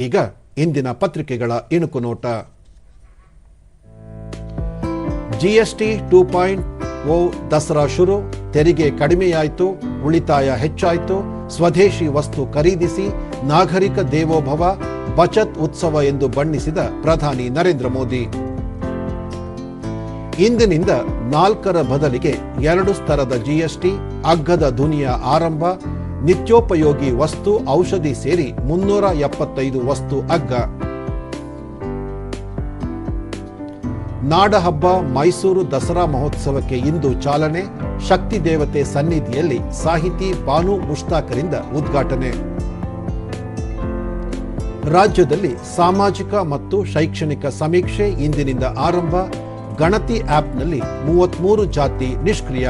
ಈಗ ಇಂದಿನ ಪತ್ರಿಕೆಗಳ ಇಣುಕು ನೋಟ. ಜಿಎಸ್ಟಿ 2.0 ದಸರಾ ಶುರು, ತೆರಿಗೆ ಕಡಿಮೆಯಾಯಿತು, ಉಳಿತಾಯ ಹೆಚ್ಚಾಯಿತು, ಸ್ವದೇಶಿ ವಸ್ತು ಖರೀದಿಸಿ, ನಾಗರಿಕ ದೇವೋಭವ, ಬಚತ್ ಉತ್ಸವ ಎಂದು ಬಣ್ಣಿಸಿದ ಪ್ರಧಾನಿ ನರೇಂದ್ರ ಮೋದಿ. ಇಂದಿನಿಂದ 4ರ ಬದಲಿಗೆ 2 ಸ್ತರದ ಜಿಎಸ್ಟಿ, ಅಗ್ಗದ ದುನಿಯ ಆರಂಭ, ನಿತ್ಯೋಪಯೋಗಿ ವಸ್ತು ಔಷಧಿ ಸೇರಿ 375 ವಸ್ತು ಅಗ್ಗ. ನಾಡಹಬ್ಬ ಮೈಸೂರು ದಸರಾ ಮಹೋತ್ಸವಕ್ಕೆ ಇಂದು ಚಾಲನೆ, ಶಕ್ತಿ ದೇವತೆ ಸನ್ನಿಧಿಯಲ್ಲಿ ಸಾಹಿತಿ ಬಾನು ಮುಷ್ತಾಕರಿಂದ ಉದ್ಘಾಟನೆ. ರಾಜ್ಯದಲ್ಲಿ ಸಾಮಾಜಿಕ ಮತ್ತು ಶೈಕ್ಷಣಿಕ ಸಮೀಕ್ಷೆ ಇಂದಿನಿಂದ ಆರಂಭ, ಗಣತಿ ಆಪ್ನಲ್ಲಿ 33 ಜಾತಿ ನಿಷ್ಕ್ರಿಯ.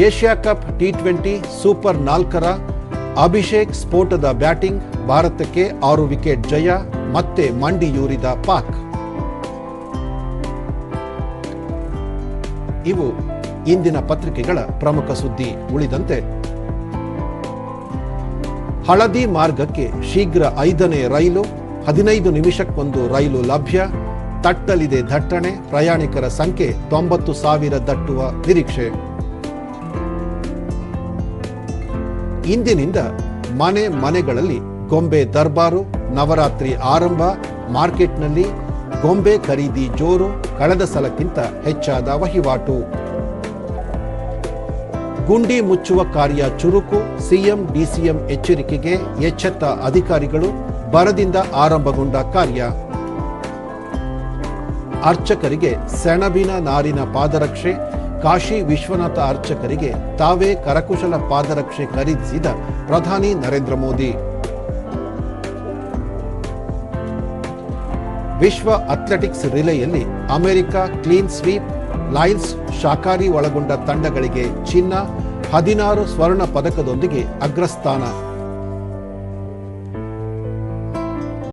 ಏಷ್ಯಾ ಕಪ್ ಟಿ20 ಸೂಪರ್ 4ರ ಅಭಿಷೇಕ್ ಸ್ಫೋಟದ ಬ್ಯಾಟಿಂಗ್, ಭಾರತಕ್ಕೆ 6 ವಿಕೆಟ್ ಜಯ, ಮತ್ತೆ ಮಂಡಿಯೂರಿದ ಪಾಕ್. ಇವು ಇಂದಿನ ಪತ್ರಿಕೆಗಳ ಪ್ರಮುಖ ಸುದ್ದಿ. ಉಳಿದಂತೆ ಹಳದಿ ಮಾರ್ಗಕ್ಕೆ ಶೀಘ್ರ 5ನೇ ರೈಲು, 15 ನಿಮಿಷಕ್ಕೊಂದು ರೈಲು ಲಭ್ಯ, ತಟ್ಟಲಿದೆ ದಟ್ಟಣೆ, ಪ್ರಯಾಣಿಕರ ಸಂಖ್ಯೆ 90,000 ದಾಟುವ ನಿರೀಕ್ಷೆ. ಇಂದಿನಿಂದ ಮನೆಗಳಲ್ಲಿ ಗೊಂಬೆ ದರ್ಬಾರು, ನವರಾತ್ರಿ ಆರಂಭ, ಮಾರ್ಕೆಟ್ನಲ್ಲಿ ಗೊಂಬೆ ಖರೀದಿ ಜೋರು, ಕಳೆದ ಸಲಕ್ಕಿಂತ ಹೆಚ್ಚಾದ ವಹಿವಾಟು. ಗುಂಡಿ ಮುಚ್ಚುವ ಕಾರ್ಯ ಚುರುಕು, ಸಿಎಂ ಡಿಸಿಎಂ ಎಚ್ಚರಿಕೆಗೆ ಎಚ್ಚೆತ್ತ ಅಧಿಕಾರಿಗಳು, ಬರದಿಂದ ಆರಂಭಗೊಂಡ ಕಾರ್ಯ. ಅರ್ಚಕರಿಗೆ ಸೆಣಬಿನ ನಾರಿನ ಪಾದರಕ್ಷೆ, ಕಾಶಿ ವಿಶ್ವನಾಥ ಅರ್ಚಕರಿಗೆ ತಾವೇ ಕರಕುಶಲ ಪಾದರಕ್ಷೆ ಖರೀದಿಸಿದ ಪ್ರಧಾನಿ ನರೇಂದ್ರ ಮೋದಿ. ವಿಶ್ವ ಅಥ್ಲೆಟಿಕ್ಸ್ ರಿಲೇಯಲ್ಲಿ ಅಮೆರಿಕ ಕ್ಲೀನ್ ಸ್ವೀಪ್, ಲೈಲ್ಸ್ ಶಾಕಾರಿ ಒಳಗೊಂಡ ತಂಡಗಳಿಗೆ ಚಿನ್ನ, 16 ಸ್ವರ್ಣ ಪದಕದೊಂದಿಗೆ ಅಗ್ರಸ್ಥಾನ.